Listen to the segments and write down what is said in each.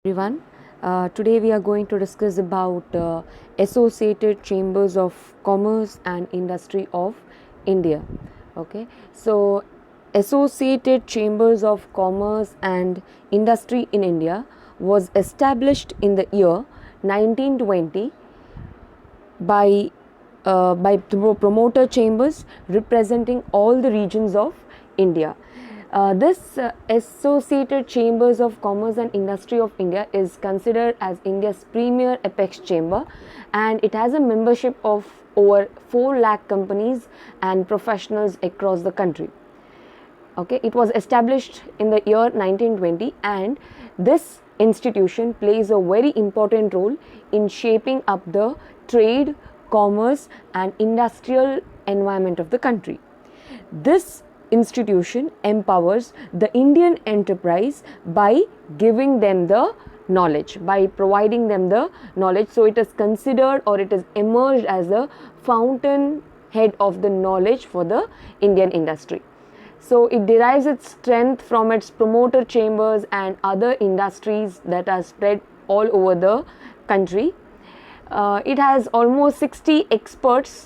Everyone. Today we are going to discuss about Associated Chambers of Commerce and Industry of India. Okay, so Associated Chambers of Commerce and Industry in India was established in the year 1920 by promoter chambers representing all the regions of India. This Associated Chambers of Commerce and Industry of India is considered as India's premier apex chamber, and it has a membership of over 4 lakh companies and professionals across the country. Okay, it was established in the year 1920, and this institution plays a very important role in shaping up the trade, commerce and industrial environment of the country. This institution empowers the Indian enterprise by giving them the knowledge, by providing them the knowledge. So it is considered, or it is emerged as the fountain head of the knowledge for the Indian industry. So it derives its strength from its promoter chambers and other industries that are spread all over the country. It has almost 60 expert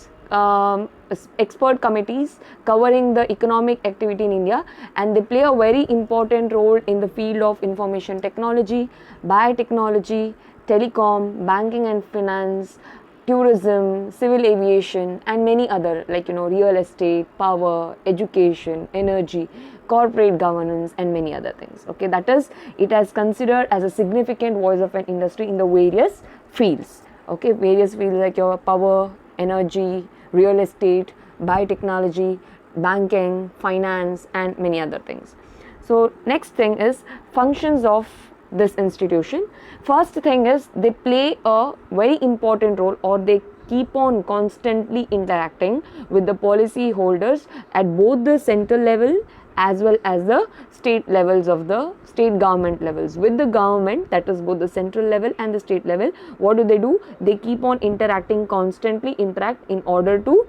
committees covering the economic activity in India, and they play a very important role in the field of information technology, biotechnology, telecom, banking and finance, tourism, civil aviation and many other, like real estate, power, education, energy, corporate governance and many other things. Okay, that is, it has considered as a significant voice of an industry in the various fields. Okay, various fields like your power, energy, real estate, biotechnology, banking, finance and many other things. So next thing is functions of this institution. First thing is they play a very important role, or they keep on constantly interacting with the policy holders at both the central level as well as the state levels of the state government levels. With the government, that is both the central level and the state level, what do? They keep on interacting, constantly interact in order to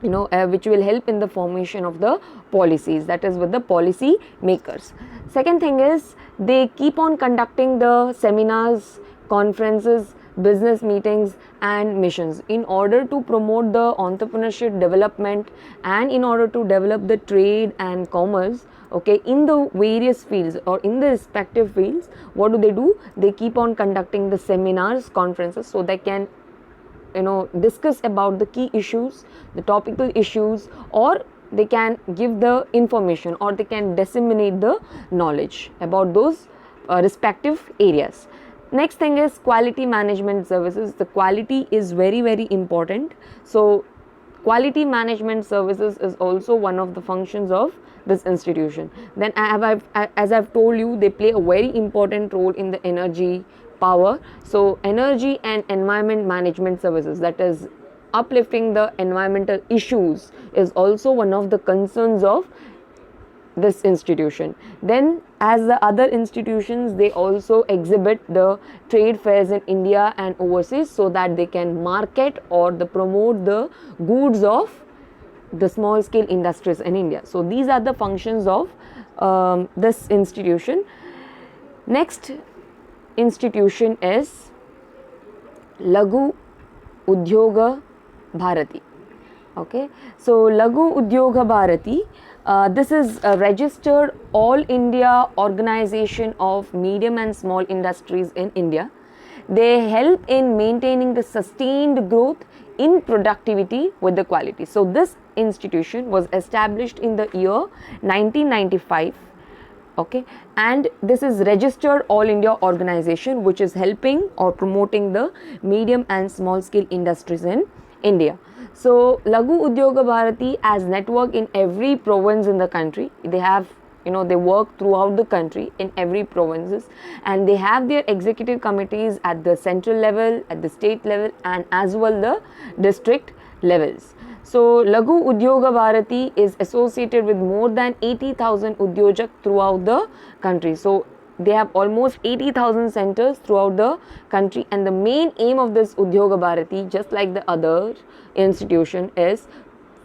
which will help in the formation of the policies, that is with the policy makers. Second thing is they keep on conducting the seminars, conferences, business meetings and missions in order to promote the entrepreneurship development and in order to develop the trade and commerce. Okay, in the various fields or in the respective fields, what do? They keep on conducting the seminars, conferences, so they can discuss about the key issues, the topical issues, or they can give the information, or they can disseminate the knowledge about those respective areas. Next thing is quality management services. The quality is very, very important. So quality management services is also one of the functions of this institution. Then as I've told you, they play a very important role in the energy, power. So energy and environment management services, that is uplifting the environmental issues, is also one of the concerns of this institution. Then as the other institutions, they also exhibit the trade fairs in India and overseas, so that they can market or promote the goods of the small scale industries in India. So these are the functions of this institution. Next institution is Laghu Udyoga Bharati. Okay, so Laghu Udyoga Bharati, this is a registered all India organization of medium and small industries in India. They help in maintaining the sustained growth in productivity with the quality. So this institution was established in the year 1995. Okay, and this is registered all India organization which is helping or promoting the medium and small scale industries in India. So Laghu Udyoga Bharati as network in every province in the country. They have they work throughout the country in every provinces, and they have their executive committees at the central level, at the state level and as well the district levels. So Laghu Udyoga Bharati is associated with more than 80,000 Udyojak throughout the country. So they have almost 80,000 centers throughout the country, and the main aim of this Udyoga Bharati, just like the other institution, is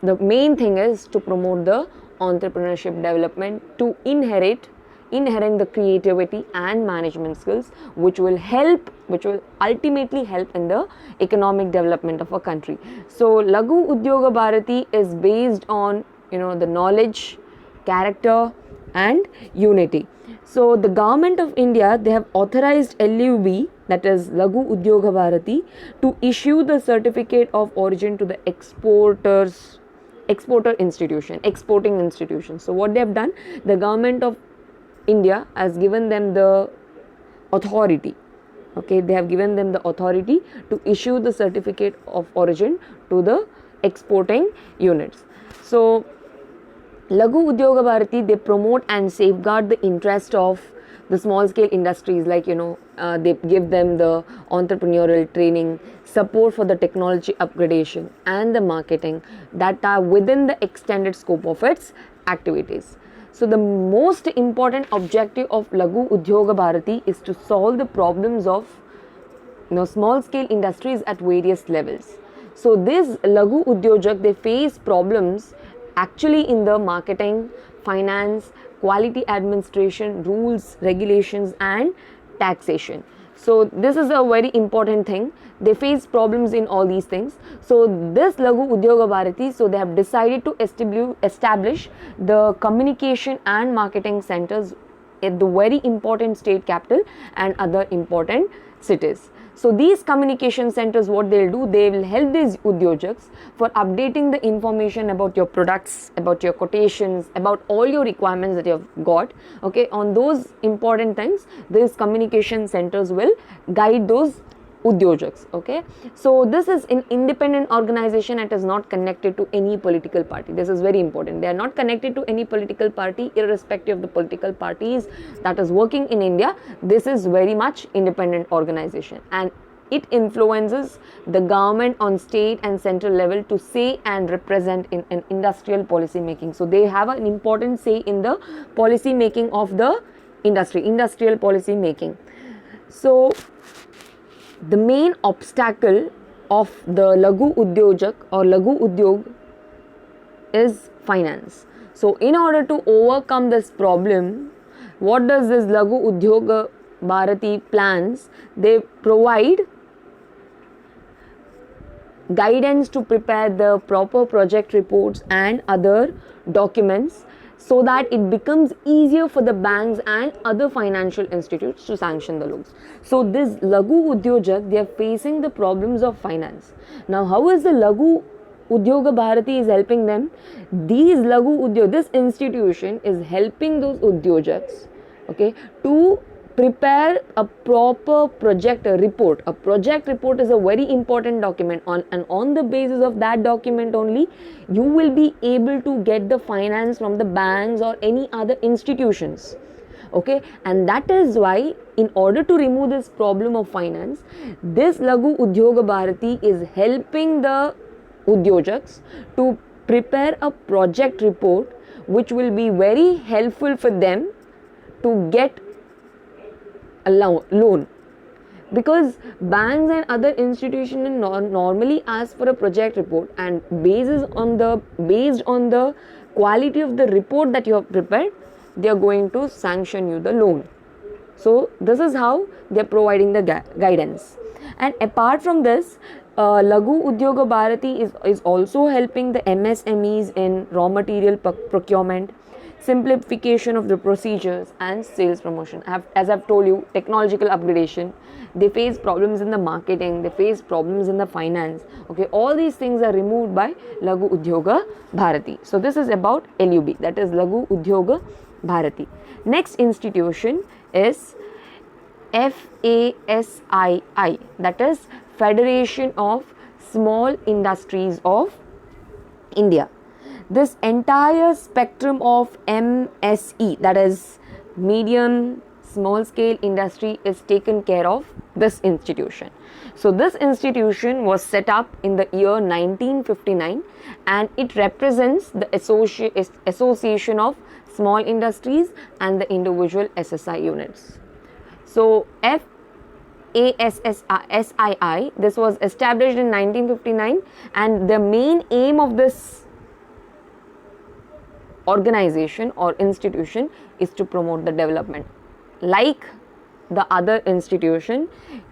the main thing is to promote the entrepreneurship development, to inherit inherent the creativity and management skills, which will ultimately help in the economic development of a country. So Lagu Udyoga Bharati is based on the knowledge, character and unity. So the government of India, they have authorized LUB, that is Lagu Udyoga Bharati, to issue the certificate of origin to the exporting institution. So what they have done, the government of India has given them the authority. Okay, they have given them the authority to issue the certificate of origin to the exporting units. So Lagu Udyoga Bharati, they promote and safeguard the interest of the small scale industries, like they give them the entrepreneurial training, support for the technology upgradation and the marketing that are within the extended scope of its activities. So the most important objective of Lagu Udyoga Bharati is to solve the problems of small scale industries at various levels. So this Lagu Udyojak, they face problems actually in the marketing, finance, quality administration, rules, regulations and taxation. So this is a very important thing. They face problems in all these things. So this Lagu Udyoga Bharati, so they have decided to establish the communication and marketing centers at the very important state capital and other important cities. So these communication centers, what they'll do, they will help these udyojaks for updating the information about your products, about your quotations, about all your requirements that you have got. Okay, on those important things, these communication centers will guide those udyojaks. Okay, so this is an independent organization. It is not connected to any political party. This is very important. They are not connected to any political party, irrespective of the political parties that is working in India. This is very much independent organization, and it influences the government on state and central level to say and represent in an industrial policy making. So they have an important say in the policy making of the industrial policy making. So the main obstacle of the Lagu Udyojak or Lagu Udyog is finance. So in order to overcome this problem, what does this Lagu Udyoga Bharati plans? They provide guidance to prepare the proper project reports and other documents so that it becomes easier for the banks and other financial institutes to sanction the loans. So this Lagu Udyojak, they are facing the problems of finance. Now how is the Lagu Udyoga Bharati is helping them? This institution is helping those udyojaks, okay, to prepare a proper project report. A project report is a very important document, and on the basis of that document only, you will be able to get the finance from the banks or any other institutions. Okay, and that is why, in order to remove this problem of finance, this Lagu Udyoga Bharati is helping the udyojaks to prepare a project report which will be very helpful for them to get a loan, because banks and other institutions normally ask for a project report, and based on the quality of the report that you have prepared, they are going to sanction you the loan. So this is how they are providing the guidance. And apart from this, Lagu Udyoga Bharati is also helping the MSMEs in raw material procurement, simplification of the procedures and sales promotion. As I've told you, technological upgradation, they face problems in the marketing, they face problems in the finance. Okay, all these things are removed by Lagu Udyoga Bharati. So this is about LUB, that is Lagu Udyoga Bharati. Next institution is FASII, that is Federation of Small Industries of India. This entire spectrum of MSE, that is medium small scale industry, is taken care of this institution. So this institution was set up in the year 1959, and it represents the Association of Small Industries and the individual SSI units. So FASII, this was established in 1959, and the main aim of this organization or institution is to promote the development. Like the other institution,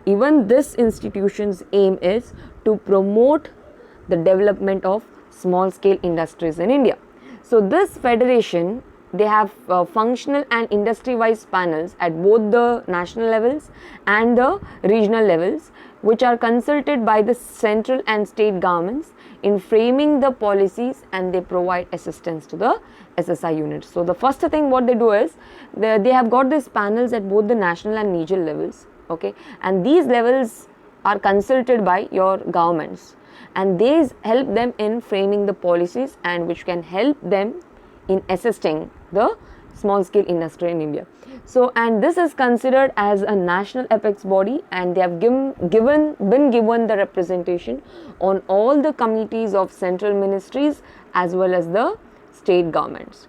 even this institution's aim is to promote the development of small scale industries in India. So this federation, they have functional and industry wise panels at both the national levels and the regional levels, which are consulted by the central and state governments in framing the policies, and they provide assistance to the SSI units. So the first thing what they do is they have got these panels at both the national and regional levels, okay, and these levels are consulted by your governments, and these help them in framing the policies and which can help them in assisting the small scale industry in India. So, and this is considered as a national apex body, and they have been given the representation on all the committees of central ministries as well as the state governments.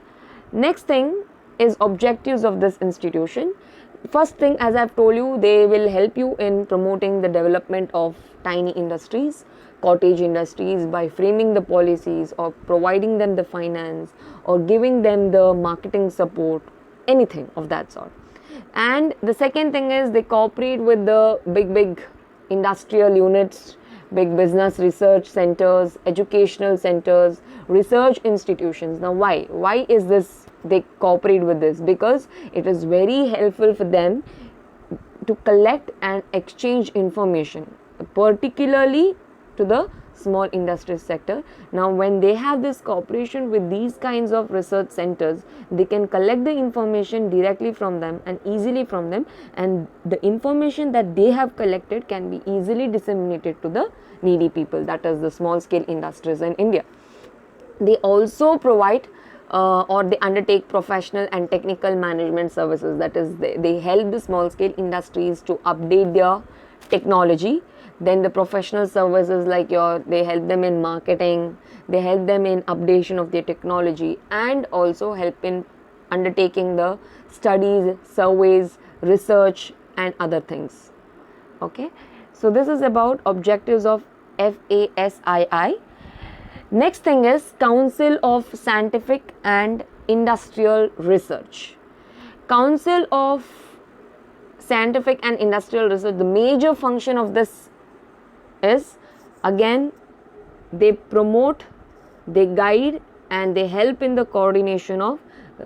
Next thing is objectives of this institution. First thing, as I've told you, they will help you in promoting the development of tiny industries, cottage industries, by framing the policies or providing them the finance or giving them the marketing support, anything of that sort. And the second thing is they cooperate with the big industrial units, big business research centers, educational centers, research institutions. Now why is this they cooperate with this? Because it is very helpful for them to collect and exchange information, particularly to the small industry sector. Now when they have this cooperation with these kinds of research centers, they can collect the information directly from them and easily from them, and the information that they have collected can be easily disseminated to the needy people, that is the small scale industries in India. They also provide or they undertake professional and technical management services, that is they help the small scale industries to update their technology. Then the professional services like they help them in marketing, they help them in updation of their technology, and also help in undertaking the studies, surveys, research and other things. Okay, so this is about objectives of FASII. Next thing is Council of Scientific and Industrial Research. Council of Scientific and Industrial Research, the major function of this is, again, they promote, they guide and they help in the coordination of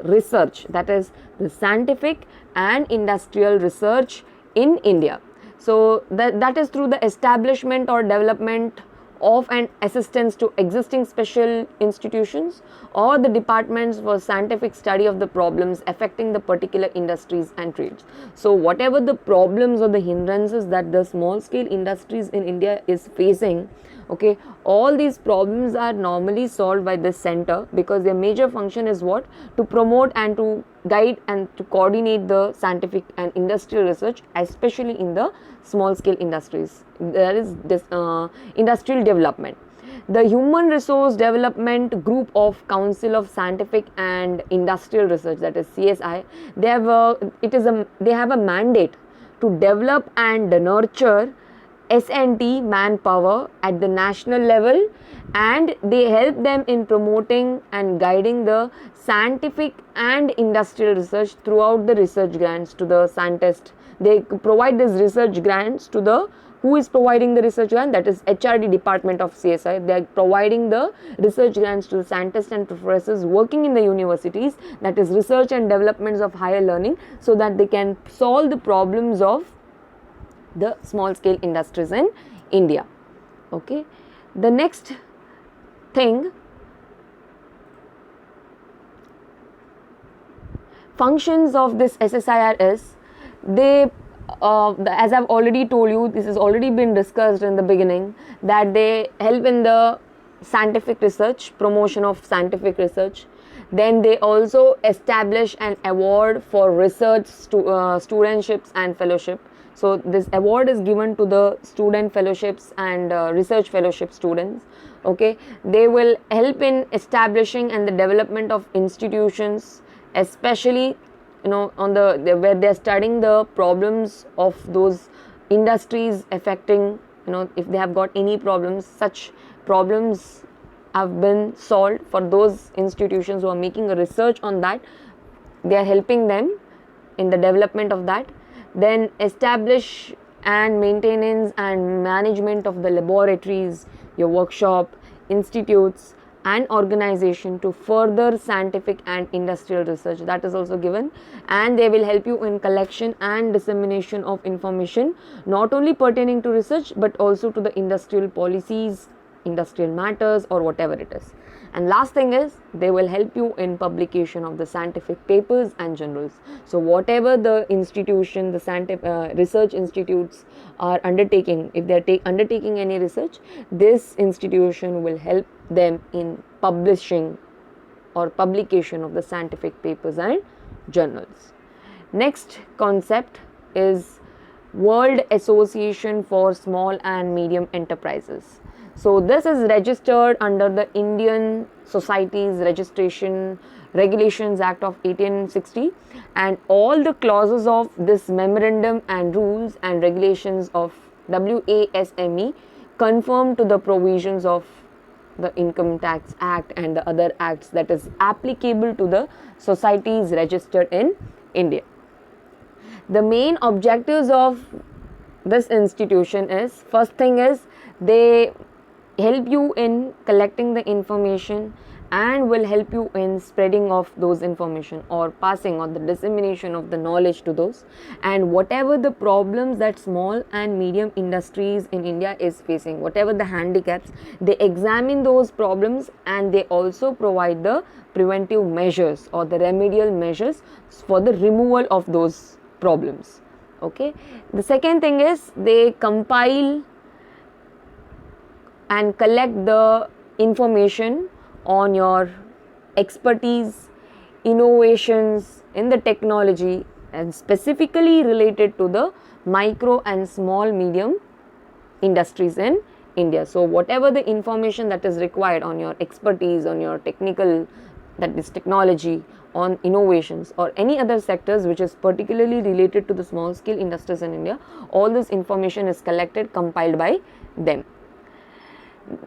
research, that is the scientific and industrial research in India. So that is through the establishment or development of and assistance to existing special institutions or the departments for scientific study of the problems affecting the particular industries and trades. So whatever the problems or the hindrances that the small scale industries in India is facing, okay, all these problems are normally solved by this center, because their major function is what? To promote and to guide and to coordinate the scientific and industrial research, especially in the small scale industries. There is this industrial development. The Human Resource Development Group of Council of Scientific and Industrial Research, that is CSI, they have a mandate to develop and nurture S&T manpower at the national level, and they help them in promoting and guiding the scientific and industrial research throughout the research grants to the scientists. They provide these research grants to the, who is providing the research grant? That is HRD department of CSI. They are providing the research grants to the scientists and professors working in the universities, that is research and developments of higher learning, so that they can solve the problems of the small scale industries in India. Okay, the next thing, functions of this SSIR is, they as I've already told you, this has already been discussed in the beginning, that they help in the scientific research, promotion of scientific research. Then they also establish an award for research studentships and fellowship. So this award is given to the student fellowships and research fellowship students. Okay, they will help in establishing and the development of institutions, especially on where they're studying the problems of those industries affecting, if they have got any problems, such problems have been solved for those institutions who are making a research on that. They are helping them in the development of that. Then establish and maintenance and management of the laboratories, your workshop, institutes and organization to further scientific and industrial research, that is also given. And they will help you in collection and dissemination of information, not only pertaining to research but also to the industrial policies, industrial matters or whatever it is. And last thing is, they will help you in publication of the scientific papers and journals. So whatever the institution, the scientific research institutes are undertaking, if they are undertaking any research, this institution will help them in publishing or publication of the scientific papers and journals. Next concept is World Association for Small and Medium Enterprises. So this is registered under the Indian Societies Registration Regulations Act of 1860, and all the clauses of this memorandum and rules and regulations of WASME conform to the provisions of the Income Tax Act and the other acts that is applicable to the societies registered in India. The main objectives of this institution is, first thing is, they help you in collecting the information and will help you in spreading of those information or passing or the dissemination of the knowledge to those. And whatever the problems that small and medium industries in India is facing, whatever the handicaps, they examine those problems and they also provide the preventive measures or the remedial measures for the removal of those problems. Okay. The second thing is, they compile and collect the information on your expertise, innovations in the technology and specifically related to the micro and small medium industries in India. So whatever the information that is required on your expertise, on your technical, that is technology, on innovations or any other sectors which is particularly related to the small scale industries in India, all this information is collected, compiled by them.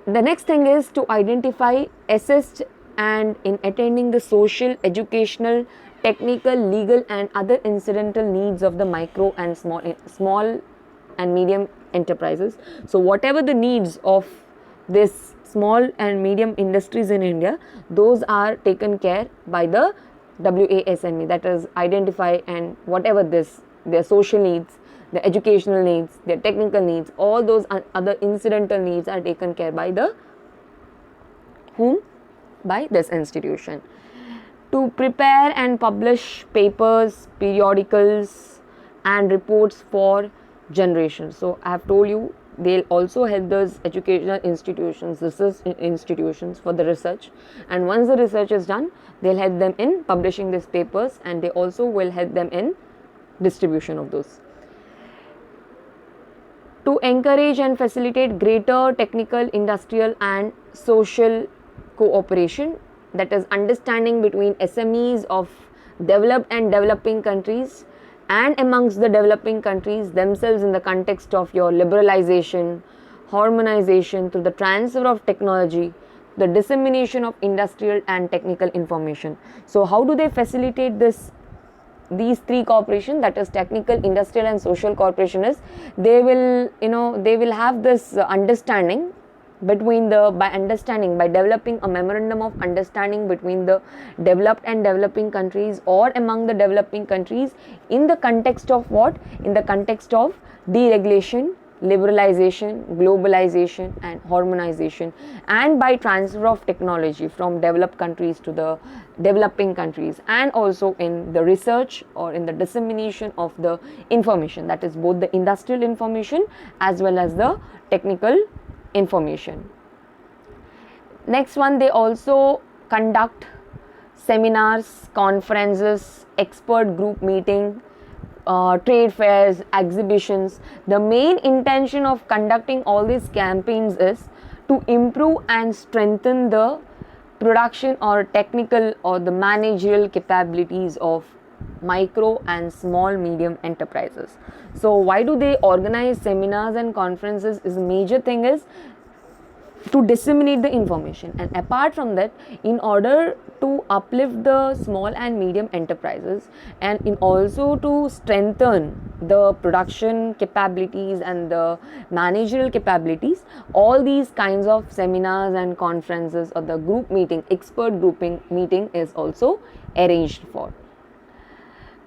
The next thing is to identify, assist and in attending the social, educational, technical, legal and other incidental needs of the micro and small and medium enterprises. So whatever the needs of this small and medium industries in India, those are taken care by the WASME, that is identify and whatever this, their social needs, the educational needs, their technical needs, all those other incidental needs are taken care by the whom? By this institution. To prepare and publish papers, periodicals and reports for generations. So I have told you, they'll also help those educational institutions, research institutions for the research, and once the research is done, they'll help them in publishing these papers and they also will help them in distribution of those. To encourage and facilitate greater technical, industrial and social cooperation, that is understanding between SMEs of developed and developing countries and amongst the developing countries themselves in the context of your liberalization, harmonization through the transfer of technology, the dissemination of industrial and technical information. So how do they facilitate this? These three cooperation, that is technical, industrial and social cooperation, is they will have this understanding between the, by developing a memorandum of understanding between the developed and developing countries or among the developing countries in the context of what? In the context of deregulation, liberalization, globalization and harmonization, and by transfer of technology from developed countries to the developing countries, and also in the research or in the dissemination of the information, that is both the industrial information as well as the technical information. Next one, they also conduct seminars, conferences, expert group meeting, trade fairs, exhibitions. The main intention of conducting all these campaigns is to improve and strengthen the production or technical or the managerial capabilities of micro and small medium enterprises. So why do they organize seminars and conferences? Is a major thing is to disseminate the information. And apart from that, in order to uplift the small and medium enterprises, and in also to strengthen the production capabilities and the managerial capabilities, all these kinds of seminars and conferences or the group meeting, expert grouping meeting is also arranged for.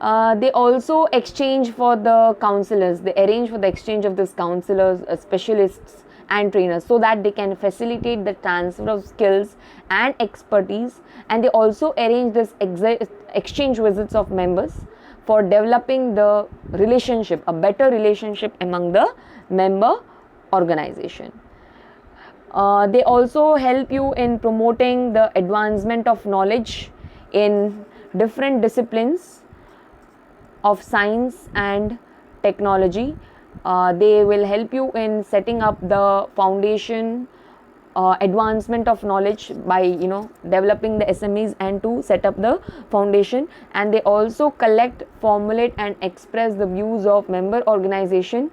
They also exchange for the counselors, they arrange for the exchange of these counselors, specialists and trainers, so that they can facilitate the transfer of skills and expertise. And they also arrange this exchange visits of members for developing the relationship, a better relationship among the member organization. They also help you in promoting the advancement of knowledge in different disciplines of science and technology. They will help you in setting up the foundation, advancement of knowledge by developing the SMEs and to set up the foundation. And they also collect, formulate and express the views of member organization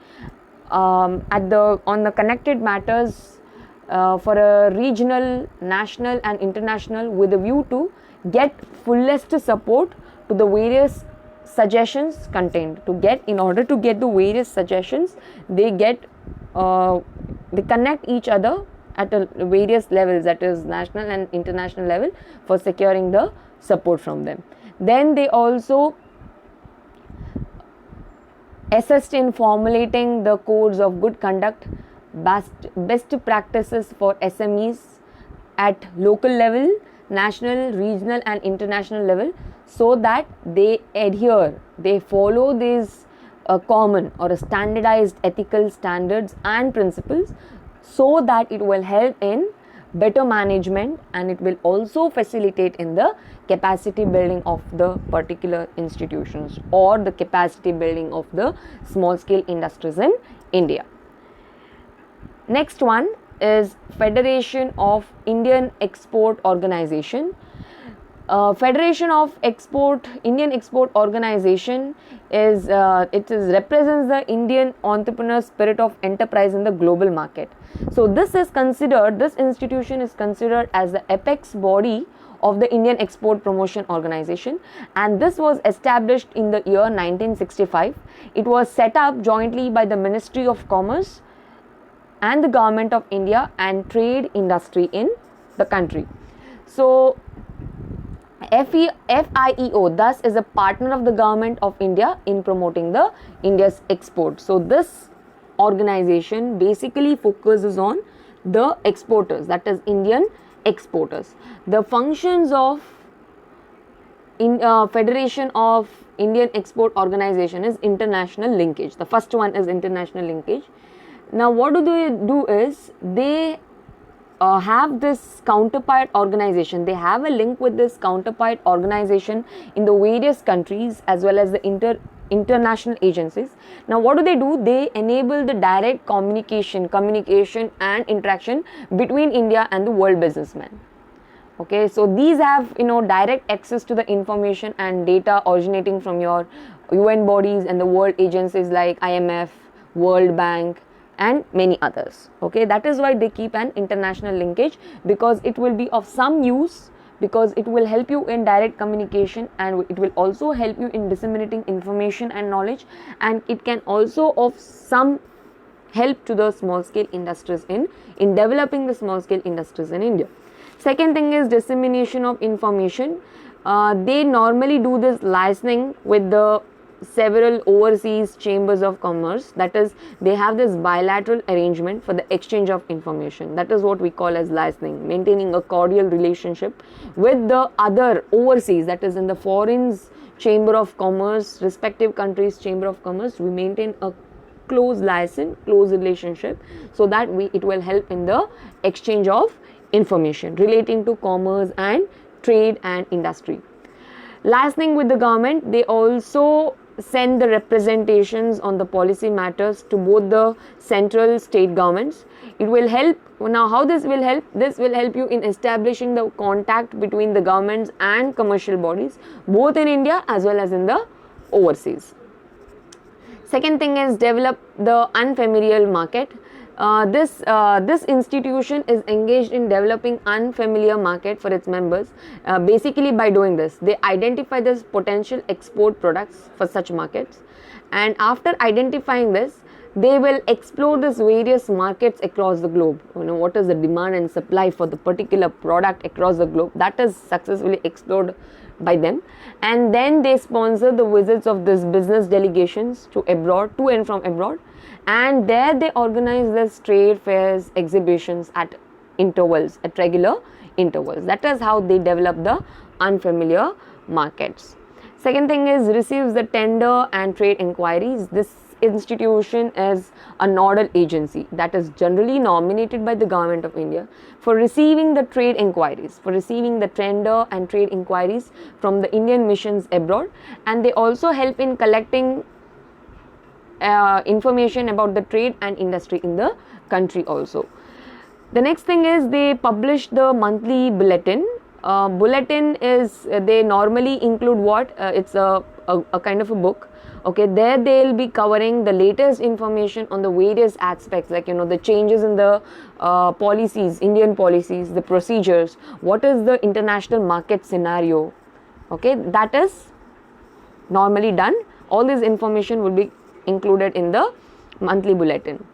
on the connected matters for a regional, national and international, with a view to get fullest support to the various suggestions contained. In order to get the various suggestions, they connect each other at various levels, that is national and international level, for securing the support from them. Then they also assist in formulating the codes of good conduct, best practices for SMEs at local level, national, regional and international level, so that they follow these common or standardized ethical standards and principles, so that it will help in better management, and it will also facilitate in the capacity building of the particular institutions or the capacity building of the small scale industries in India. Next one is Federation of Indian Export Organization. Federation of Indian Export Organization represents the Indian entrepreneur spirit of enterprise in the global market. So this institution is considered as the apex body of the Indian Export Promotion Organization, and this was established in the year 1965. It was set up jointly by the Ministry of Commerce and the Government of India and trade industry in the country. So FIEO thus is a partner of the Government of India in promoting the India's export. So this organization basically focuses on the exporters, that is Indian exporters. The functions of Federation of Indian Export Organization is international linkage. The first one is international linkage. Now what do they do is they have this counterpart organization. They have a link with this counterpart organization in the various countries as well as the international agencies. Now what do? They enable the direct communication and interaction between India and the world businessmen. Okay, so these have direct access to the information and data originating from your UN bodies and the world agencies like IMF, World Bank and many others. Okay, that is why they keep an international linkage, because it will be of some use, because it will help you in direct communication and it will also help you in disseminating information and knowledge, and it can also of some help to the small scale industries in developing the small scale industries in India. Second thing is dissemination of information. They normally do this licensing with the several overseas chambers of commerce, that is they have this bilateral arrangement for the exchange of information. That is what we call as licensing, maintaining a cordial relationship with the other overseas, that is in the foreign chamber of commerce, respective countries chamber of commerce. We maintain a close relationship, so that it will help in the exchange of information relating to commerce and trade and industry. Last thing, with the government, they also send the representations on the policy matters to both the central state governments. It will help. Now how this will help? This will help you in establishing the contact between the governments and commercial bodies, both in India as well as in the overseas. Second thing is develop the unfamiliar market. This institution is engaged in developing unfamiliar market for its members. Basically, by doing this, they identify this potential export products for such markets, and after identifying this, they will explore these various markets across the globe. What is the demand and supply for the particular product across the globe, that is successfully explored by them, and then they sponsor the visits of these business delegations to and from abroad, and there they organize this trade fairs, exhibitions at regular intervals. That is how they develop the unfamiliar markets. Second thing is receives the tender and trade inquiries. This institution is a nodal agency that is generally nominated by the government of India for receiving the trade inquiries, for receiving the tender and trade inquiries from the Indian missions abroad, and they also help in collecting information about the trade and industry in the country also. The next thing is they publish the monthly bulletin. Bulletin is, they normally include what? It's a kind of a book. Okay, there they'll be covering the latest information on the various aspects, like the changes in the policies, Indian policies, the procedures, what is the international market scenario. Okay, that is normally done. All this information will be included in the monthly bulletin.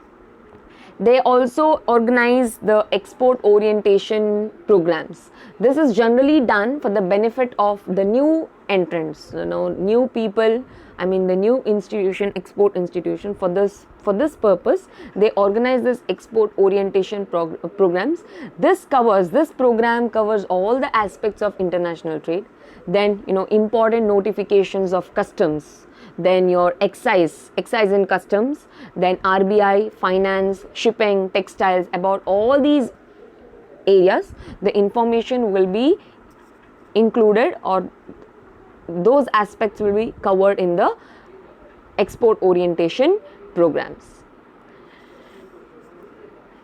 They also organize the export orientation programs. This is generally done for the benefit of the new entrants, new people, the new institution, export institution. For this purpose, they organize this export orientation programs. This program covers all the aspects of international trade. Then, important notifications of customs, then your excise and customs, then RBI, finance, shipping, textiles. About all these areas, the information will be included, or those aspects will be covered in the export orientation programs.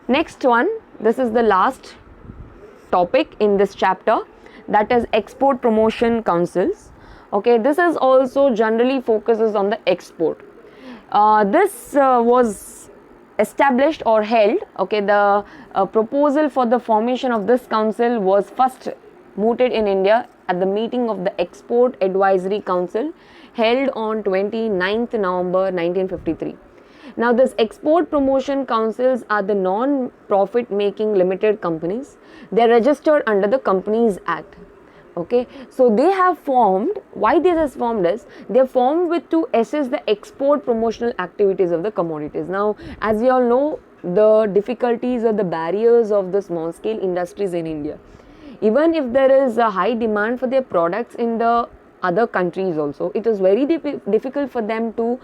Next one, this is the last topic in this chapter, that is export promotion councils. Okay, this is also generally focuses on the export. This was established or held. Okay, the proposal for the formation of this council was first mooted in India at the meeting of the Export Advisory Council held on 29th November 1953. Now, this export promotion councils are the non-profit making limited companies. They are registered under the Companies Act. Okay, so they have formed, why this is formed is, they are formed to assess the export promotional activities of the commodities. Now, as we all know, the difficulties or the barriers of the small scale industries in India, even if there is a high demand for their products in the other countries also, it is very difficult for them to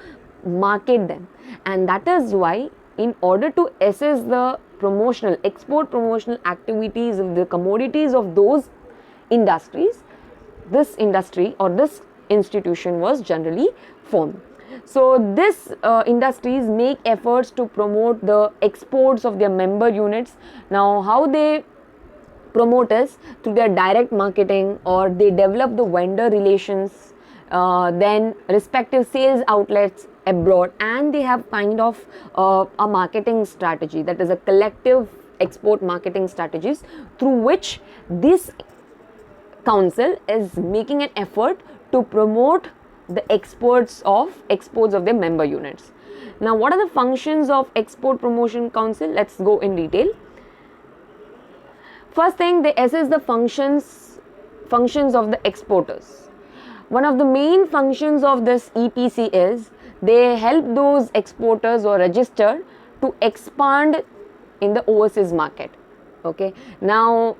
market them, and that is why, in order to assess the export promotional activities of the commodities of those industries, this industry or this institution was generally formed. So this industries make efforts to promote the exports of their member units. Now, how they promote is through their direct marketing, or they develop the vendor relations, then respective sales outlets abroad, and they have kind of a marketing strategy, that is a collective export marketing strategies, through which this council is making an effort to promote the exports of their member units. Now, what are the functions of export promotion council? Let's go in detail. First thing, they assess the functions of the exporters. One of the main functions of this EPC is they help those exporters or register to expand in the overseas market. Okay, now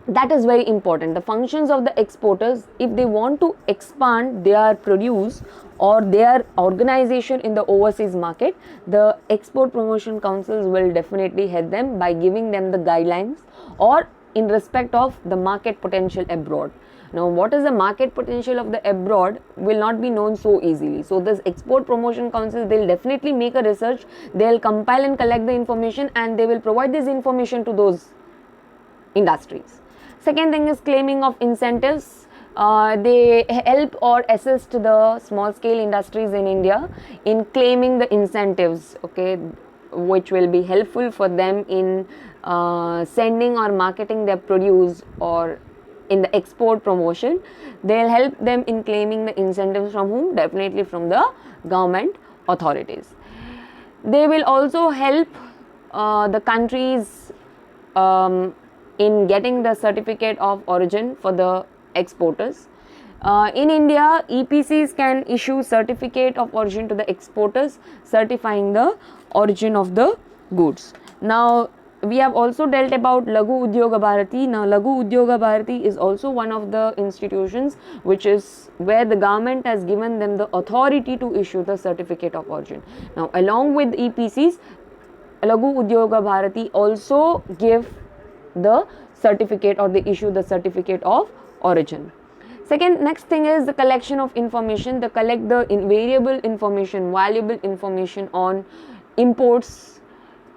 that is very important. The functions of the exporters, if they want to expand their produce or their organization in the overseas market, the export promotion councils will definitely help them by giving them the guidelines, or in respect of the market potential abroad. Now, what is the market potential of the abroad will not be known so easily. So, this export promotion council, they will definitely make a research, they will compile and collect the information, and they will provide this information to those industries. Second thing is claiming of incentives. They help or assist the small scale industries in India in claiming the incentives. Okay, which will be helpful for them in sending or marketing their produce or in the export promotion. They'll help them in claiming the incentives from whom? Definitely from the government authorities. They will also help the countries in getting the certificate of origin for the exporters. In India, EPCs can issue certificate of origin to the exporters, certifying the origin of the goods. Now, we have also dealt about Laghu Udyoga Bharati. Now, Laghu Udyoga Bharati is also one of the institutions which is where the government has given them the authority to issue the certificate of origin. Now, along with EPCs, Laghu Udyoga Bharati also give the certificate or they issue the certificate of origin. Next thing is the collection of information. They collect the invariable information, valuable information on imports,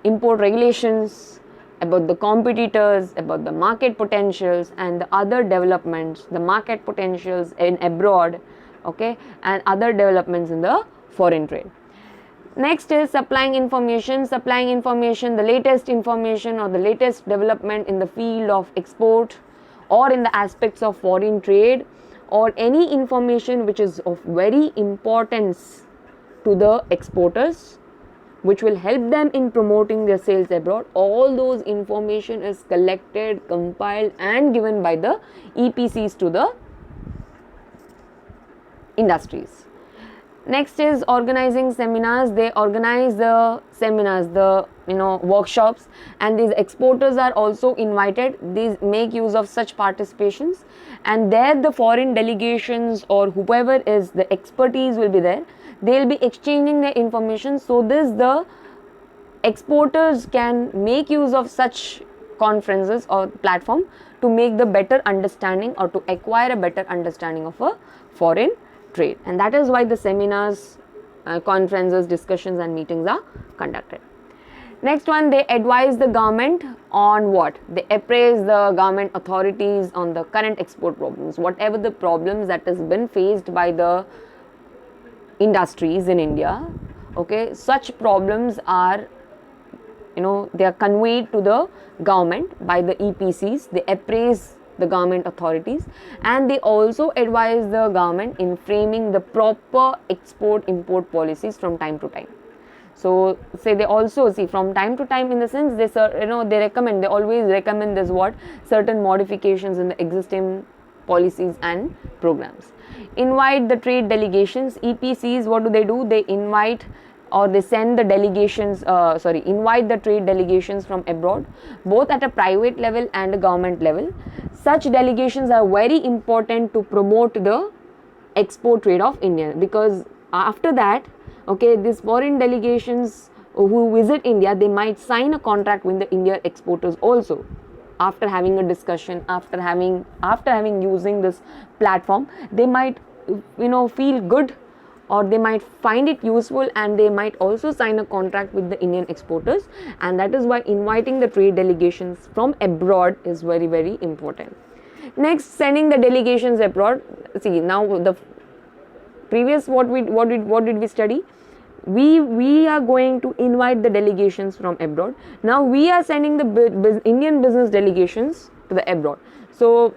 import regulations, about the competitors, about the market potentials and the other developments, the market potentials in abroad, okay, and other developments in the foreign trade. Next is supplying information, the latest information or the latest development in the field of export or in the aspects of foreign trade, or any information which is of very importance to the exporters, which will help them in promoting their sales abroad. All those information is collected, compiled and given by the EPCs to the industries. Next is organizing seminars. They organize the seminars, the workshops, and these exporters are also invited. These make use of such participations, and there the foreign delegations or whoever is the expertise will be there. They'll be exchanging their information, so this the exporters can make use of such conferences or platform to make the better understanding or to acquire a better understanding of a foreign trade, and that is why the seminars, conferences, discussions and meetings are conducted. Next one, they advise the government on what? They appraise the government authorities on the current export problems, whatever the problems that has been faced by the industries in India, okay, such problems are they are conveyed to the government by the EPCs. They appraise the government authorities and they also advise the government in framing the proper export import policies from time to time. So say they also see from time to time, in the sense they they always recommend this what certain modifications in the existing policies and programs. Invite the trade delegations. EPCs, what do? They invite or they send the delegations, invite the trade delegations from abroad, both at a private level and a government level. Such delegations are very important to promote the export trade of India, because after that, okay, these foreign delegations who visit India, they might sign a contract with the India exporters also. After having a discussion, after having using this platform, they might feel good, or they might find it useful, and they might also sign a contract with the Indian exporters, and that is why inviting the trade delegations from abroad is very, very important. Next, sending the delegations abroad. See, now the previous what did we study? We are going to invite the delegations from abroad. Now we are sending the Indian business delegations to the abroad. So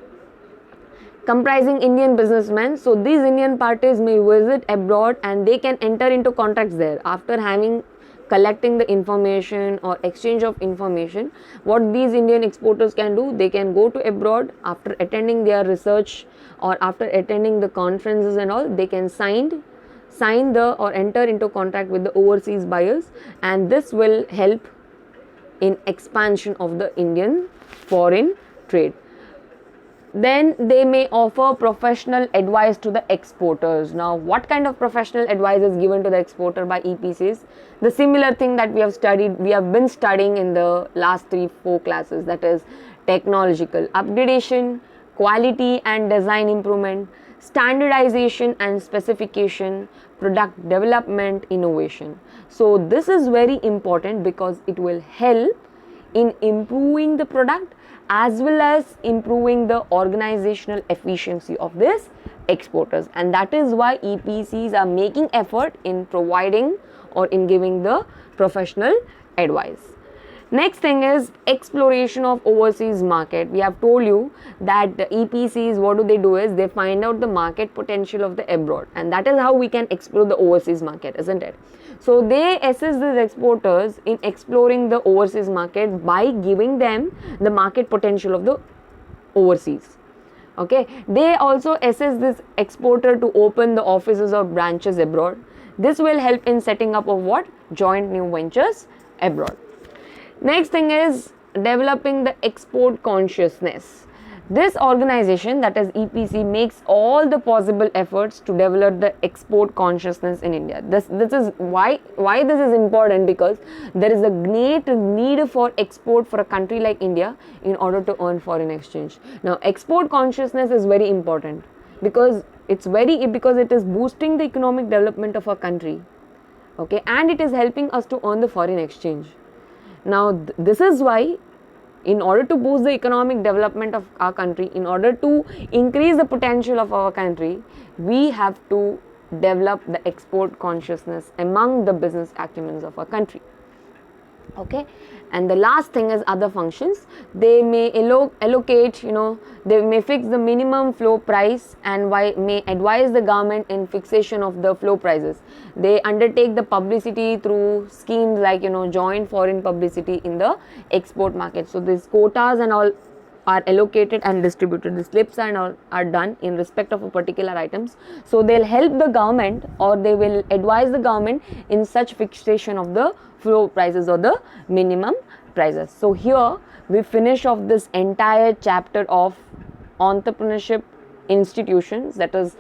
comprising Indian businessmen, so these Indian parties may visit abroad and they can enter into contracts there after having collecting the information or exchange of information. What these Indian exporters can do, they can go to abroad after attending their research or after attending the conferences and all, they can sign the or enter into contract with the overseas buyers, and this will help in expansion of the Indian foreign trade. Then they may offer professional advice to the exporters. Now, what kind of professional advice is given to the exporter by EPCs? The similar thing that we have been studying in the last 3-4 classes, that is technological upgradation, quality and design improvement, standardization and specification, product development, innovation. So this is very important because it will help in improving the product as well as improving the organizational efficiency of these exporters, and that is why EPCs are making effort in providing or in giving the professional advice. Next thing is exploration of overseas market. We have told you that the EPCs, what do? Is they find out the market potential of the abroad, and that is how we can explore the overseas market, isn't it? So they assist these exporters in exploring the overseas market by giving them the market potential of the overseas. Okay, they also assist this exporter to open the offices or branches abroad. This will help in setting up of what? Joint new ventures abroad. Next thing is developing the export consciousness. This organization, that is EPC, makes all the possible efforts to develop the export consciousness in India. This is why this is important, because there is a great need for export for a country like India in order to earn foreign exchange. Now, export consciousness is very important because it is boosting the economic development of our country. Okay, and it is helping us to earn the foreign exchange. Now, this is why, in order to boost the economic development of our country, in order to increase the potential of our country, we have to develop the export consciousness among the business acumens of our country. Okay, and the last thing is other functions. They may allocate, they may fix the minimum floor price and may advise the government in fixation of the floor prices. They undertake the publicity through schemes like joint foreign publicity in the export market. So these quotas and all are allocated and distributed. The slips and all are done in respect of a particular items. So they'll help the government, or they will advise the government in such fixation of the floor prices or the minimum prices. So here we finish off this entire chapter of entrepreneurship institutions. That is,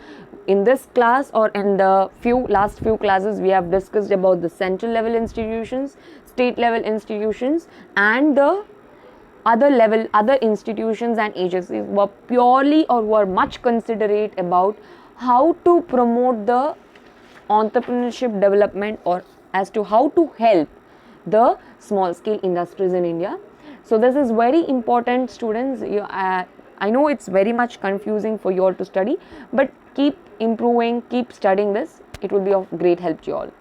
in this class or in the last few classes, we have discussed about the central level institutions, state level institutions, and the other institutions and agencies were purely or were much considerate about how to promote the entrepreneurship development, or as to how to help the small scale industries in India. So this is very important, students. I know it's very much confusing for you all to study, but keep improving, keep studying this. It will be of great help to you all.